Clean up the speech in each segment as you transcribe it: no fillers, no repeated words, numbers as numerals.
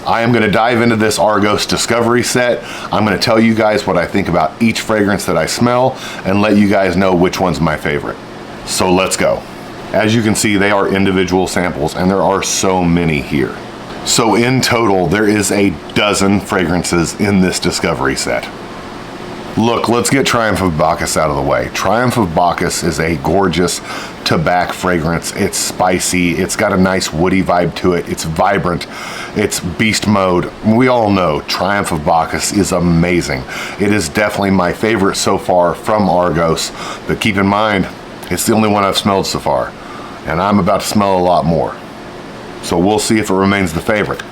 I am gonna dive into this Argos Discovery set. I'm gonna tell you guys what I think about each fragrance that I smell and let you guys know which one's my favorite. So let's go. As you can see, they are individual samples and there are so many here. So in total, there is a dozen fragrances in this Discovery set. Look, let's get Triumph of Bacchus out of the way. Triumph of Bacchus is a gorgeous tobacco fragrance. It's spicy, it's got a nice woody vibe to it, it's vibrant, it's beast mode. We all know Triumph of Bacchus is amazing. It is definitely my favorite so far from Argos, but keep in mind, it's the only one I've smelled so far, and I'm about to smell a lot more. So we'll see if it remains the favorite.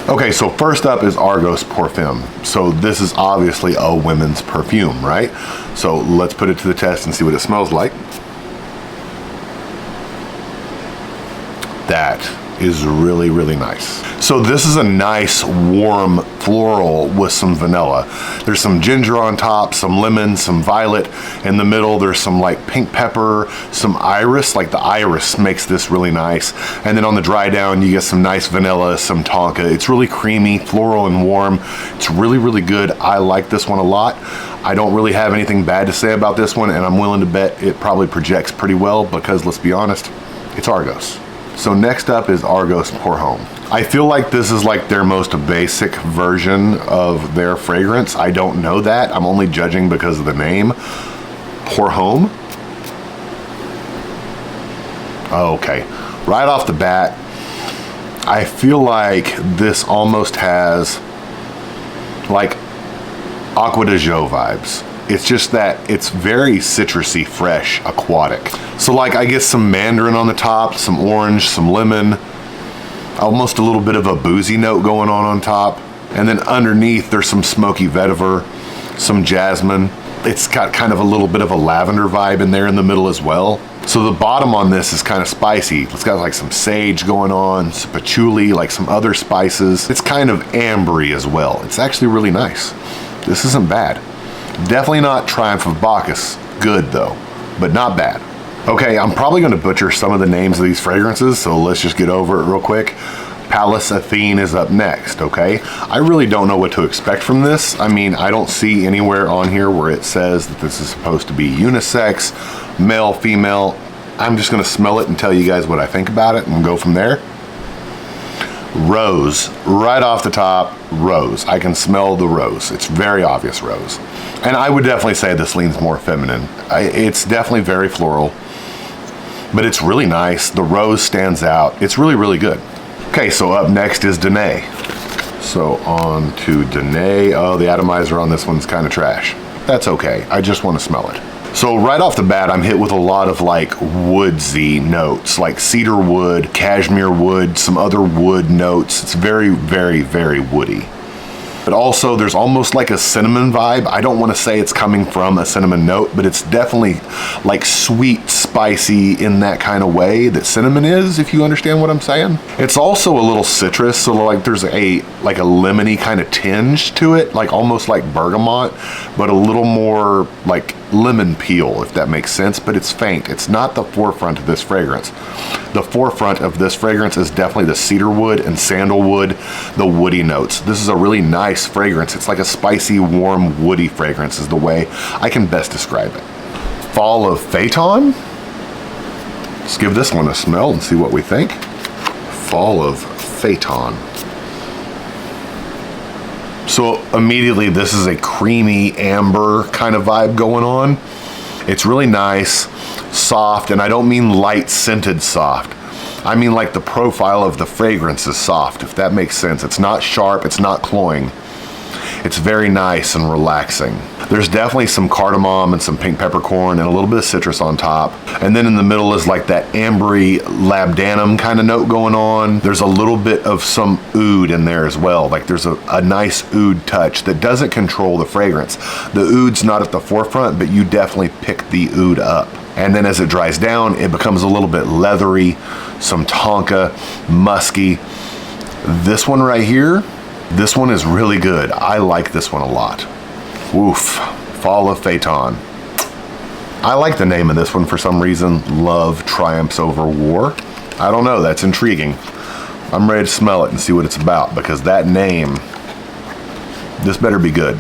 Okay, so first up is Argos Parfum. So this is obviously a women's perfume, right? So let's put it to the test and see what it smells like. That is really, really nice. So this is a nice, warm floral with some vanilla. There's some ginger on top, some lemon, some violet. In the middle, there's some like pink pepper, some iris, like the iris makes this really nice. And then on the dry down, you get some nice vanilla, some tonka. It's really creamy, floral and warm. It's really, really good. I like this one a lot. I don't really have anything bad to say about this one, and I'm willing to bet it probably projects pretty well because let's be honest, it's Argos. So next up is Argos Pour Homme. I feel like this is like their most basic version of their fragrance. I don't know that. I'm only judging because of the name. Pour Homme. Okay, right off the bat, I feel like this almost has like Aqua de Jo vibes. It's just that it's very citrusy, fresh, aquatic. So like I get some mandarin on the top, some orange, some lemon, almost a little bit of a boozy note going on top. And then underneath there's some smoky vetiver, some jasmine. It's got kind of a little bit of a lavender vibe in there in the middle as well. So the bottom on this is kind of spicy. It's got like some sage going on, some patchouli, like some other spices. It's kind of ambery as well. It's actually really nice. This isn't bad. Definitely not Triumph of Bacchus. Good though, but not bad. Okay, I'm probably gonna butcher some of the names of these fragrances, so let's just get over it real quick. Pallas Athene is up next, okay? I really don't know what to expect from this. I mean, I don't see anywhere on here where it says that this is supposed to be unisex, male, female. I'm just gonna smell it and tell you guys what I think about it and go from there. Rose, right off the top, rose. I can smell the rose. It's very obvious rose. And I would definitely say this leans more feminine. It's definitely very floral, but it's really nice. The rose stands out. It's really, really good. Okay, so up next is Danae. So on to Danae. Oh, the atomizer on this one's kind of trash. That's okay. I just want to smell it. So right off the bat, I'm hit with a lot of like woodsy notes, like cedar wood, cashmere wood, some other wood notes. It's very, very, very woody. But also there's almost like a cinnamon vibe. I don't want to say it's coming from a cinnamon note, but it's definitely like sweet, spicy in that kind of way that cinnamon is, if you understand what I'm saying. It's also a little citrus, so like there's a lemony kind of tinge to it, like almost like bergamot, but a little more like lemon peel, if that makes sense, but it's faint. It's not the forefront of this fragrance. The forefront of this fragrance is definitely the cedarwood and sandalwood, the woody notes. This is a really nice fragrance. It's like a spicy, warm, woody fragrance is the way I can best describe it. Fall of Phaeton. Let's give this one a smell and see what we think. Fall of Phaeton. So immediately this is a creamy amber kind of vibe going on. It's really nice, soft, and I don't mean light scented soft. I mean like the profile of the fragrance is soft, if that makes sense. It's not sharp, it's not cloying. It's very nice and relaxing. There's definitely some cardamom and some pink peppercorn and a little bit of citrus on top. And then in the middle is like that ambery labdanum kind of note going on. There's a little bit of some oud in there as well. Like there's a nice oud touch that doesn't control the fragrance. The oud's not at the forefront, but you definitely pick the oud up. And then as it dries down, it becomes a little bit leathery, some tonka, musky. This one right here, this one is really good. I like this one a lot. Woof, Fall of Phaeton. I like the name of this one for some reason. Love triumphs over war. I don't know, that's intriguing. I'm ready to smell it and see what it's about, because that name, this better be good.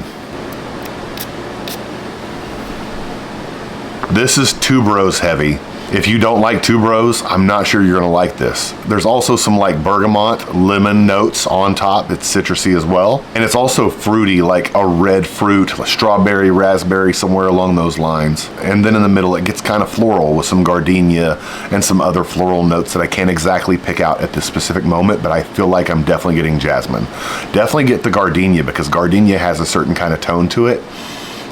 This is tuberose heavy. If you don't like tuberose, I'm not sure you're gonna like this. There's also some like bergamot, lemon notes on top. It's citrusy as well. And it's also fruity, like a red fruit, strawberry, raspberry, somewhere along those lines. And then in the middle, it gets kind of floral with some gardenia and some other floral notes that I can't exactly pick out at this specific moment, but I feel like I'm definitely getting jasmine. Definitely get the gardenia, because gardenia has a certain kind of tone to it,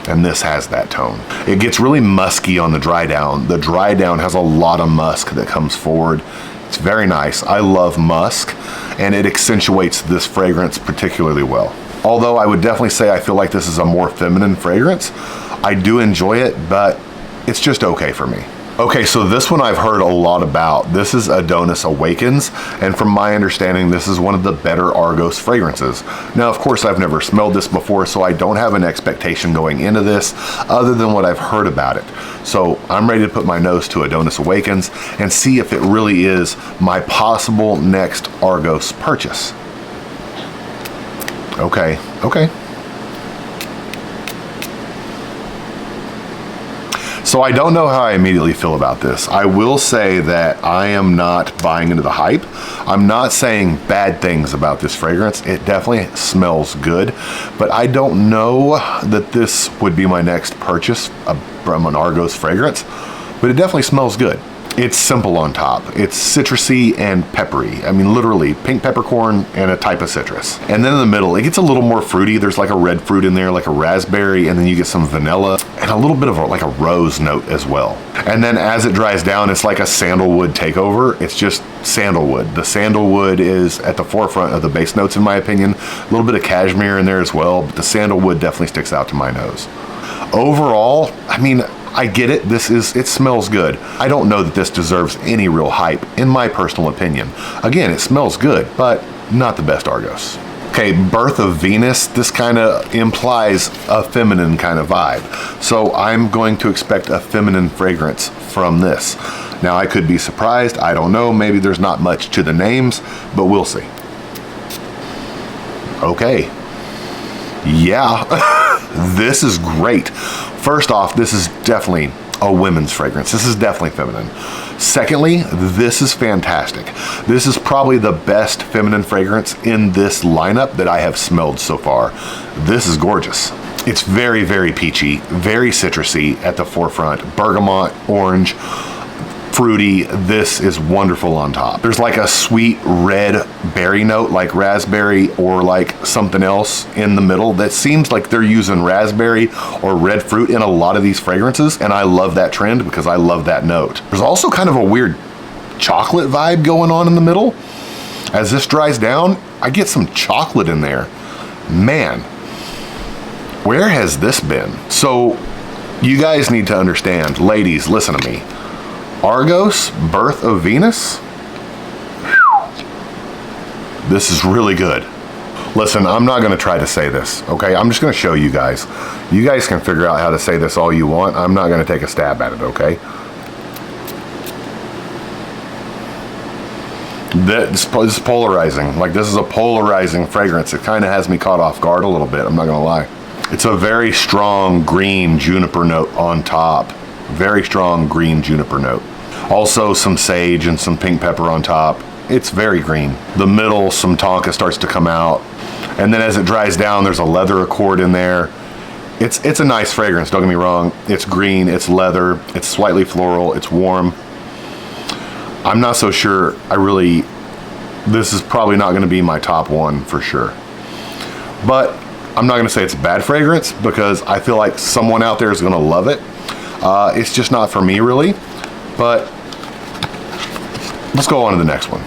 and this has that tone. It gets really musky on the dry down. The dry down has a lot of musk that comes forward. It's very nice. I love musk, and it accentuates this fragrance particularly well. Although I would definitely say I feel like this is a more feminine fragrance. I do enjoy it, but it's just okay for me. Okay, so this one I've heard a lot about. This is Adonis Awakens, and from my understanding, this is one of the better Argos fragrances. Now, of course, I've never smelled this before, so I don't have an expectation going into this other than what I've heard about it. So I'm ready to put my nose to Adonis Awakens and see if it really is my possible next Argos purchase. Okay. So I don't know how I immediately feel about this. I will say that I am not buying into the hype. I'm not saying bad things about this fragrance. It definitely smells good, but I don't know that this would be my next purchase from an Argos fragrance, but it definitely smells good. It's simple on top. It's citrusy and peppery. I mean, literally pink peppercorn and a type of citrus. And then in the middle, it gets a little more fruity. There's like a red fruit in there, like a raspberry, and then you get some vanilla and a little bit of like a rose note as well. And then as it dries down, it's like a sandalwood takeover. It's just sandalwood. The sandalwood is at the forefront of the base notes, in my opinion. A little bit of cashmere in there as well, but the sandalwood definitely sticks out to my nose. Overall, I mean, I get it. It smells good. I don't know that this deserves any real hype, in my personal opinion. Again, it smells good, but not the best Argos. Okay, Birth of Venus, this kind of implies a feminine kind of vibe. So I'm going to expect a feminine fragrance from this. Now, I could be surprised. I don't know. Maybe there's not much to the names, but we'll see. Okay. Yeah, this is great. First off, this is definitely a women's fragrance. This is definitely feminine. Secondly, this is fantastic. This is probably the best feminine fragrance in this lineup that I have smelled so far. This is gorgeous. It's very, very peachy, very citrusy at the forefront. Bergamot, orange, fruity. This is wonderful on top. There's like a sweet red berry note, like raspberry or like something else in the middle that seems like they're using raspberry or red fruit in a lot of these fragrances, and I love that trend because I love that note. There's also kind of a weird chocolate vibe going on in the middle. As this dries down, I get some chocolate in there. Man, where has this been? So you guys need to understand, ladies, listen to me. Argos, Birth of Venus. This is really good. Listen, I'm not gonna try to say this, okay? I'm just gonna show you guys. You guys can figure out how to say this all you want. I'm not gonna take a stab at it, okay? This is polarizing. Like, this is a polarizing fragrance. It kind of has me caught off guard a little bit, I'm not gonna lie. It's a very strong green juniper note on top. Very strong green juniper note. Also some sage and some pink pepper on top. It's very green. The middle, some tonka starts to come out. And then as it dries down, there's a leather accord in there. It's a nice fragrance, don't get me wrong. It's green, it's leather, it's slightly floral, it's warm. I'm not so sure, this is probably not gonna be my top one for sure. But I'm not gonna say it's a bad fragrance because I feel like someone out there is gonna love it. It's just not for me really, but let's go on to the next one.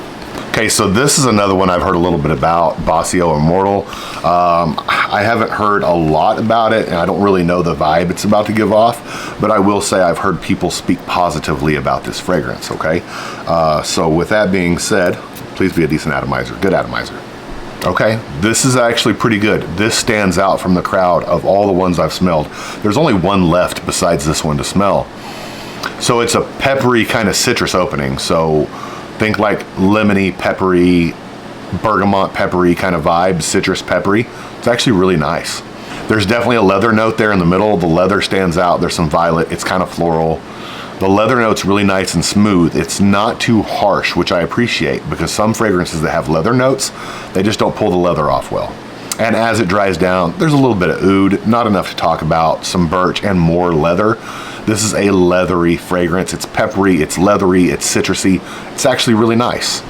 Okay, so this is another one I've heard a little bit about, Bossio Immortal. I haven't heard a lot about it, and I don't really know the vibe it's about to give off, but I will say I've heard people speak positively about this fragrance, okay? So with that being said, please be a decent atomizer, good atomizer. Okay, this is actually pretty good. This stands out from the crowd of all the ones I've smelled. There's only one left besides this one to smell. So it's a peppery kind of citrus opening. So think like lemony, peppery, bergamot peppery kind of vibe, citrus peppery. It's actually really nice. There's definitely a leather note there in the middle. The leather stands out. There's some violet. It's kind of floral. The leather note's really nice and smooth. It's not too harsh, which I appreciate, because some fragrances that have leather notes, they just don't pull the leather off well. And as it dries down, there's a little bit of oud, not enough to talk about, some birch, and more leather. This is a leathery fragrance. It's peppery, it's leathery, it's citrusy. It's actually really nice.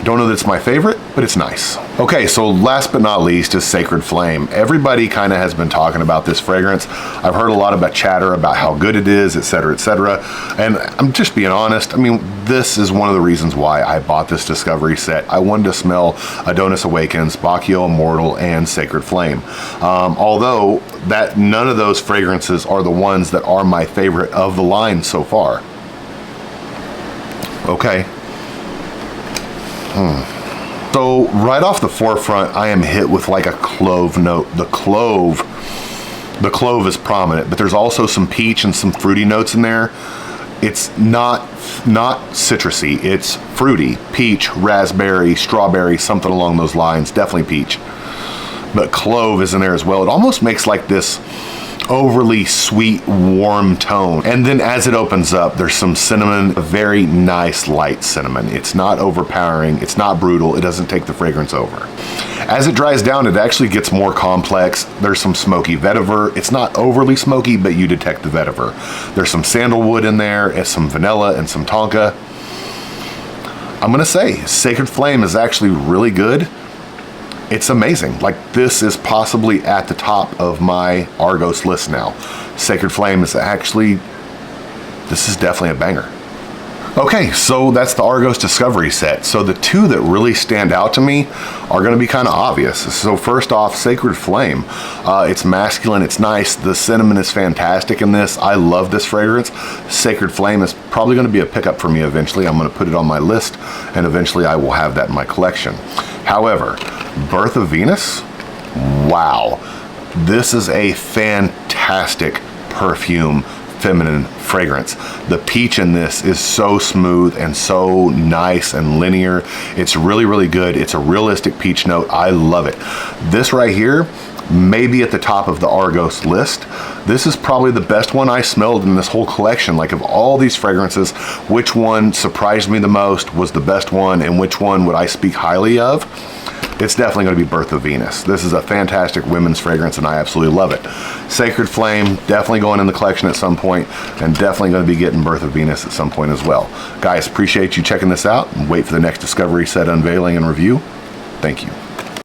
Don't know that it's my favorite, but it's nice. Okay, so last but not least is Sacred Flame. Everybody kind of has been talking about this fragrance. I've heard a lot about chatter about how good it is, etc., etc. And I'm just being honest. I mean, this is one of the reasons why I bought this discovery set. I wanted to smell Adonis Awakens, Bacchio Immortal, and Sacred Flame. Although that none of those fragrances are the ones that are my favorite of the line so far. Okay. So right off the forefront, I am hit with like a clove note. The clove is prominent, but there's also some peach and some fruity notes in there. It's not citrusy. It's fruity, peach, raspberry, strawberry, something along those lines. Definitely peach, but clove is in there as well. It almost makes like this overly sweet, warm tone. And then as it opens up, there's some cinnamon, a very nice light cinnamon. It's not overpowering, it's not brutal, it doesn't take the fragrance over. As it dries down, it actually gets more complex. There's some smoky vetiver. It's not overly smoky, but you detect the vetiver. There's some sandalwood in there, and some vanilla and some tonka. I'm gonna say Sacred Flame is actually really good. It's amazing. Like, this is possibly at the top of my Argos list now. Sacred Flame is actually, this is definitely a banger. Okay, so that's the Argos Discovery set. So the two that really stand out to me are gonna be kind of obvious. So first off, Sacred Flame. It's masculine, it's nice. The cinnamon is fantastic in this. I love this fragrance. Sacred Flame is probably gonna be a pickup for me eventually. I'm gonna put it on my list, and eventually I will have that in my collection. However, Birth of Venus, wow. This is a fantastic perfume, feminine fragrance. The peach in this is so smooth and so nice and linear. It's really, really good. It's a realistic peach note. I love it. This right here, maybe at the top of the Argos list. This is probably the best one I smelled in this whole collection. Like, of all these fragrances, which one surprised me the most, was the best one, and which one would I speak highly of? It's definitely going to be Birth of Venus. This is a fantastic women's fragrance, and I absolutely love it. Sacred Flame, definitely going in the collection at some point, and definitely going to be getting Birth of Venus at some point as well. Guys, appreciate you checking this out, and wait for the next Discovery set unveiling and review. Thank you.